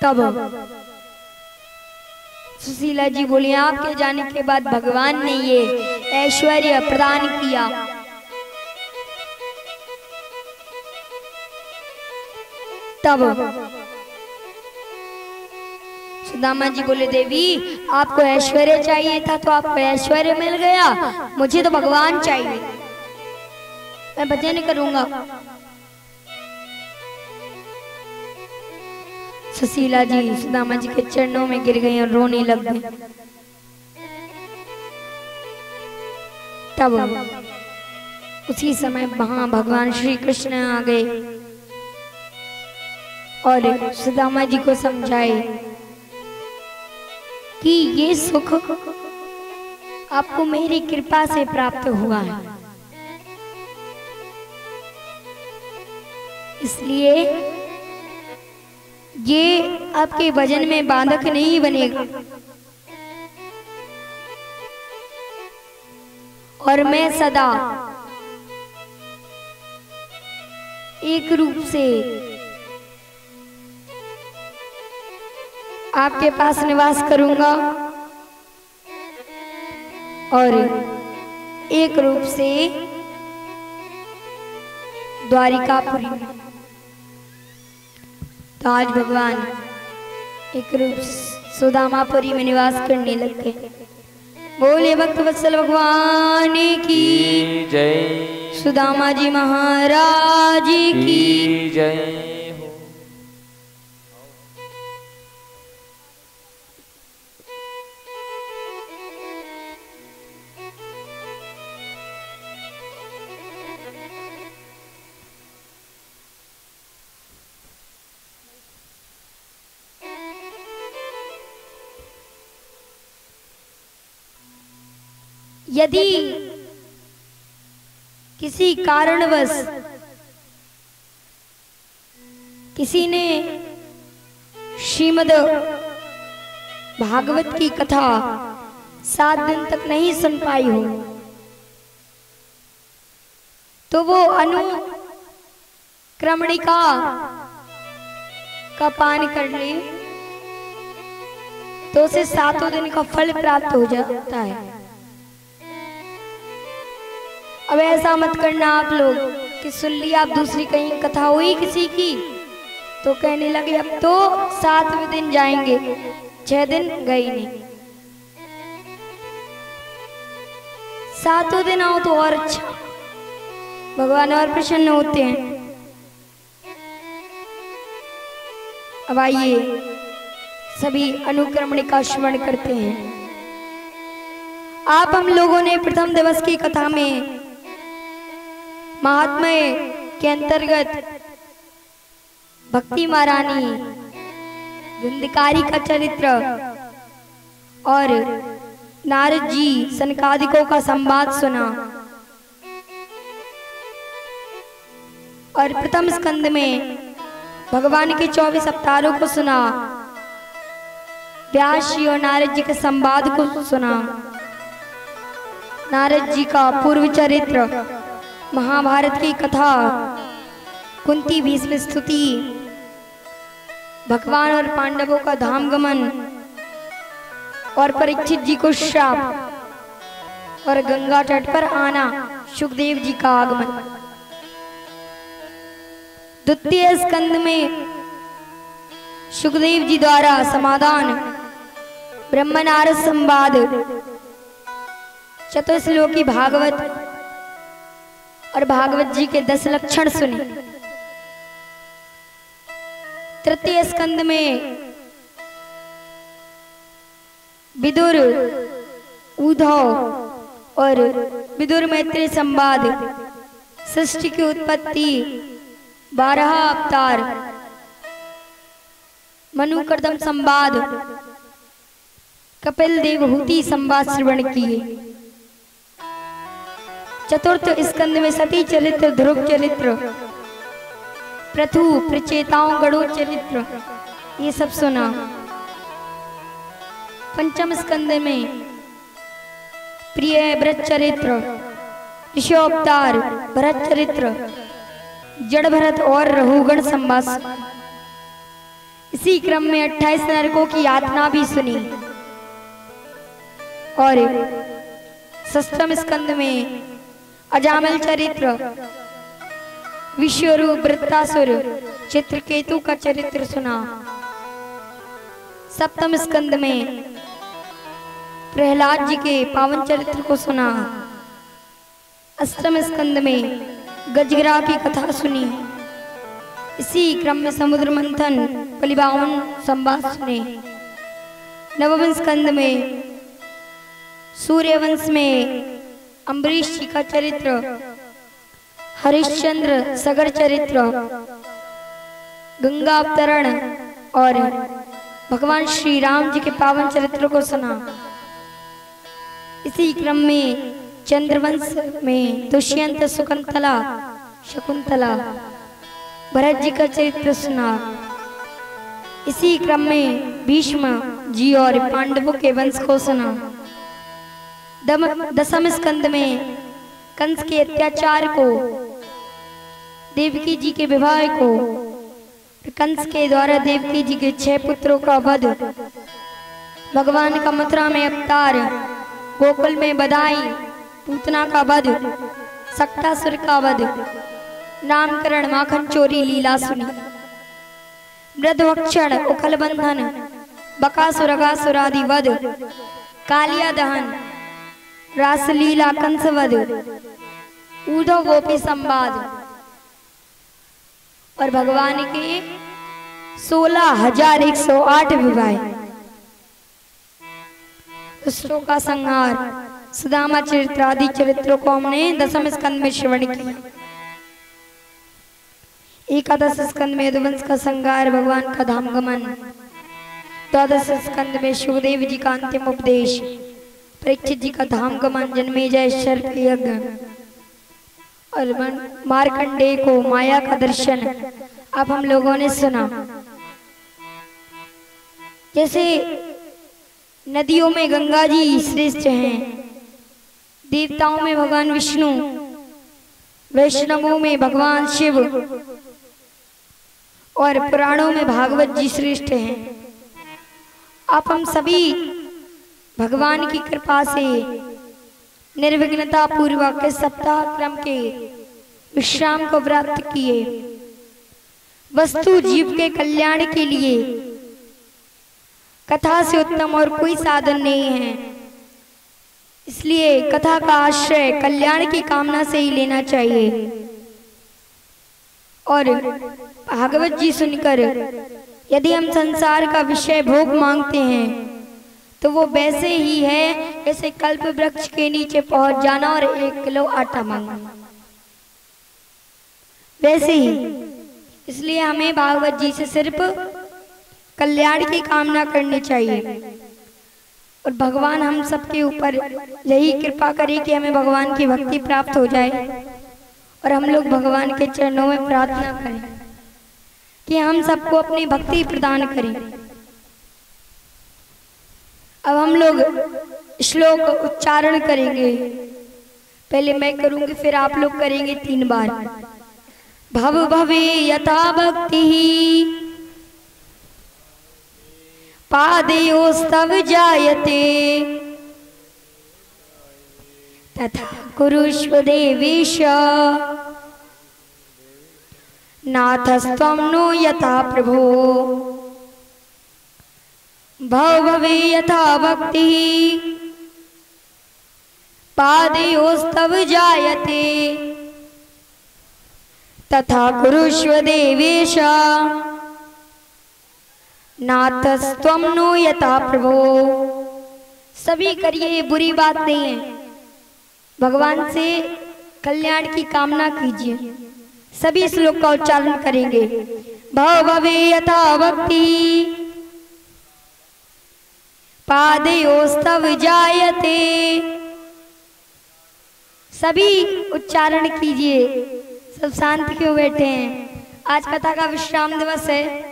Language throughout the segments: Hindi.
तब सुशीला जी बोली, आपके जाने के बाद भगवान ने ये ऐश्वर्य प्रदान किया। तब सुदामा जी बोले, देवी आपको ऐश्वर्य चाहिए था तो आपको ऐश्वर्य मिल गया, मुझे तो भगवान चाहिए, मैं भजन करूंगा। सुशीला जी सुदामा जी के चरणों में गिर गई और रोने लग गई। तब उसी समय वहां भगवान श्री कृष्ण आ गए और सुदामा जी को समझाए कि ये सुख आपको मेरी कृपा से प्राप्त हुआ है, इसलिए ये आपके वजन में बाधक नहीं बनेगा और मैं सदा एक रूप से आपके पास निवास करूंगा और एक रूप से द्वारिकापुरी में। तो आज भगवान एक रूप सुदामापुरी में निवास करने लग गए। बोले भक्त वत्सल भगवान की जय, सुदामा जी महाराज की जय। यदि किसी कारणवश किसी ने श्रीमद् भागवत की कथा 7 दिन तक नहीं सुन पाई हो तो वो अनुक्रमणिका का पान कर ले तो उसे 7 दिन का फल प्राप्त हो जाता है। अब ऐसा मत करना आप लोग कि सुन लिया, आप दूसरी कहीं कथा हुई किसी की तो कहने लगे अब तो 7वें दिन जाएंगे, 6 दिन गई नहीं। 7वें दिन आओ तो और अच्छा, भगवान और प्रसन्न होते हैं। अब आइए सभी अनुक्रमणिका स्मरण करते हैं। आप हम लोगों ने प्रथम दिवस की कथा में महात्म्य के अंतर्गत भक्ति महारानी धुंधकारी का चरित्र और नारद जी सनकादिकों का संवाद सुना और प्रथम स्कंद में भगवान के 24 अवतारों को सुना, व्यास जी और नारद जी के संवाद को सुना, नारद जी का पूर्व चरित्र, महाभारत की कथा, कुंती भीष्म स्तुति, भगवान और पांडवों का धाम गमन और परीक्षित जी को श्राप और गंगा तट पर आना, सुखदेव जी का आगमन। द्वितीय स्कंद में सुखदेव जी द्वारा समाधान, ब्रह्म नारद संवाद, चतुश्लोकी भागवत और भागवत जी के 10 लक्षण सुने। तृतीय स्कंद में विदुर, उद्धव और विदुर मैत्री संवाद, सृष्टि की उत्पत्ति, 12 अवतार, मनु कर्दम संवाद, कपिल देवहूति संवाद श्रवण किए। चतुर्थ स्कंद में सती चरित्र, ध्रुव चरित्र, पृथु प्रचेताओं गणों चरित्र, ये सब सुना। पंचम स्कंद में प्रिय व्रत चरित्र, ऋषोवतार, भरत चरित्र, जड़ भरत और रहुगण संवाद। इसी क्रम में 28 नरकों की यातना भी सुनी और षष्ठम स्कंद में अजामिल चरित्र, विश्वरूप, वृत्तासुर, चित्रकेतु का चरित्र सुना। सप्तम स्कंद में प्रहलाद जी के पावन चरित्र को सुना। अष्टम स्कंद में गजगरा की कथा सुनी। इसी क्रम में समुद्र मंथन, बलिबावन संवाद सुने। नवम स्कंद में सूर्यवंश में अम्बरीश जी का चरित्र, हरिश्चंद्र सगर चरित्र, गंगा अवतरण और भगवान श्री राम जी के पावन चरित्र को सुना। इसी क्रम में चंद्रवंश में दुष्यंत, शकुंतला, भरत जी का चरित्र सुना। इसी क्रम में भीष्म जी और पांडवों के वंश को सुना। दसम स्कंद में कंस के अत्याचार को, देवकी जी के विवाह को, कंस के द्वारा देवकी जी के 6 पुत्रों का वध, भगवान का मथुरा में अवतार, गोकुल में बधाई, पूतना का वध, सक्टासुर का वध, नामकरण, माखन चोरी लीला सुनी। मृदभक्षण, उखल बंधन, बकासुर आदि वध, कालिया दहन, रासलीला, कंसवध, ऊर्ध्व गोपी संवाद और भगवान के 16,108 विवाह, दुष्टों का संहार, सुदामा चरित्र आदि चरित्रों को हमने दसम स्कंद में श्रवण किया। एकादश स्कंद में यदुवंश का संहार, भगवान का धाम गमन। द्वादश स्कंद में शिवदेव जी का अंतिम उपदेश, परीक्षित जी का धाम गमन, जन्मेजय सर्प यज्ञ और मार्कंडेय को माया का दर्शन अब हम लोगों ने सुना। जैसे नदियों में गंगा जी श्रेष्ठ हैं, देवताओं में भगवान विष्णु, वैष्णवों में भगवान शिव और पुराणों में भागवत जी श्रेष्ठ हैं। आप हम सभी भगवान की कृपा से निर्विघ्नता पूर्वक सप्ताह क्रम के विश्राम को प्राप्त किए। वस्तु जीव के कल्याण के लिए कथा से उत्तम और कोई साधन नहीं है, इसलिए कथा का आश्रय कल्याण की कामना से ही लेना चाहिए। और भागवत जी सुनकर यदि हम संसार का विषय भोग मांगते हैं तो वो वैसे ही है जैसे कल्प वृक्ष के नीचे पहुंच जाना और 1 किलो आटा मांगना, वैसे ही। इसलिए हमें भागवत जी से सिर्फ कल्याण की कामना करनी चाहिए और भगवान हम सबके ऊपर यही कृपा करे कि हमें भगवान की भक्ति प्राप्त हो जाए और हम लोग भगवान के चरणों में प्रार्थना करें कि हम सबको अपनी भक्ति प्रदान करें। अब हम लोग श्लोक उच्चारण करेंगे, पहले मैं करूंगी फिर आप लोग करेंगे 3 बार। भव भवे यथा भक्ति पादयोस्तव जायते तथा कुरुष्व देवेश नाथस्त्वं नो यथा प्रभो। भव भवे यथा भक्ति पादयोस्तव जायते तथा कुरुष्व देवेश नाथस्त्वं नो यथा प्रभो। सभी करिए, बुरी बात नहीं है, भगवान से कल्याण की कामना कीजिए। सभी श्लोक का उच्चारण करेंगे। भव भवे यथा भक्ति पादयोस्तव जायते। सभी उच्चारण कीजिए। सब शांत क्यों बैठे हैं? आज कथा का विश्राम दिवस है।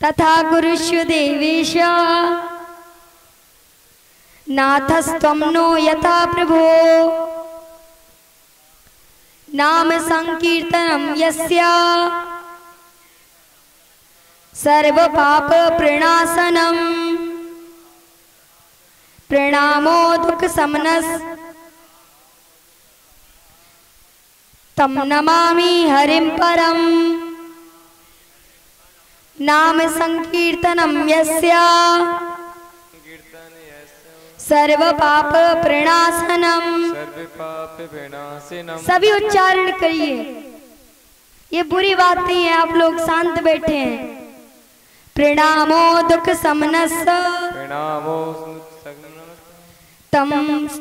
तथा कुरुष्व देवेश नाथस्त्वं नो यथा प्रभो। नाम संकीर्तनम यस्य सर्व पाप प्रणाशनम प्रणामो दुख समनस तम नमामि हरिं परम नाम संकीर्तनम यस्य सर्व पाप प्रणाशनम। सभी उच्चारण करिए, ये बुरी बात नहीं है, आप लोग शांत बैठे हैं। प्रणामो दुख समनस प्रणामो तम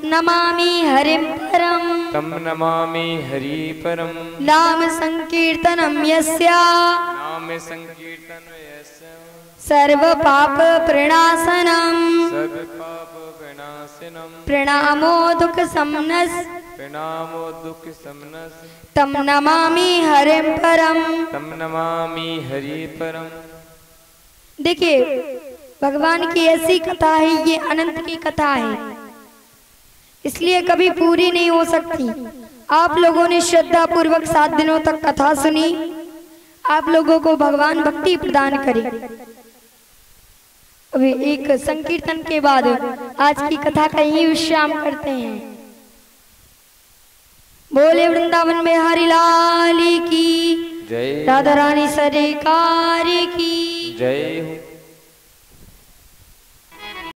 नमामि हरिं परम तम नमामि हरि परम नाम संकीर्तनम यस्य नाम संकीर्तन यस्य सर्व पाप प्रणाशनम सर्व पाप प्रणाशनम प्रणामो दुख समनस प्रणामो दुख समनस तम नमामि हरिं परम। तम नमामि हरि परम। देखिए, भगवान की ऐसी कथा है, ये अनंत की कथा है, इसलिए कभी पूरी नहीं हो सकती। आप लोगों ने श्रद्धा पूर्वक 7 दिनों तक कथा सुनी, आप लोगों को भगवान भक्ति प्रदान करे। अभी एक संकीर्तन के बाद आज की कथा का यही विश्राम करते हैं। बोले वृंदावन में हरि लाल की जय, राधा रानी सरकार की जय।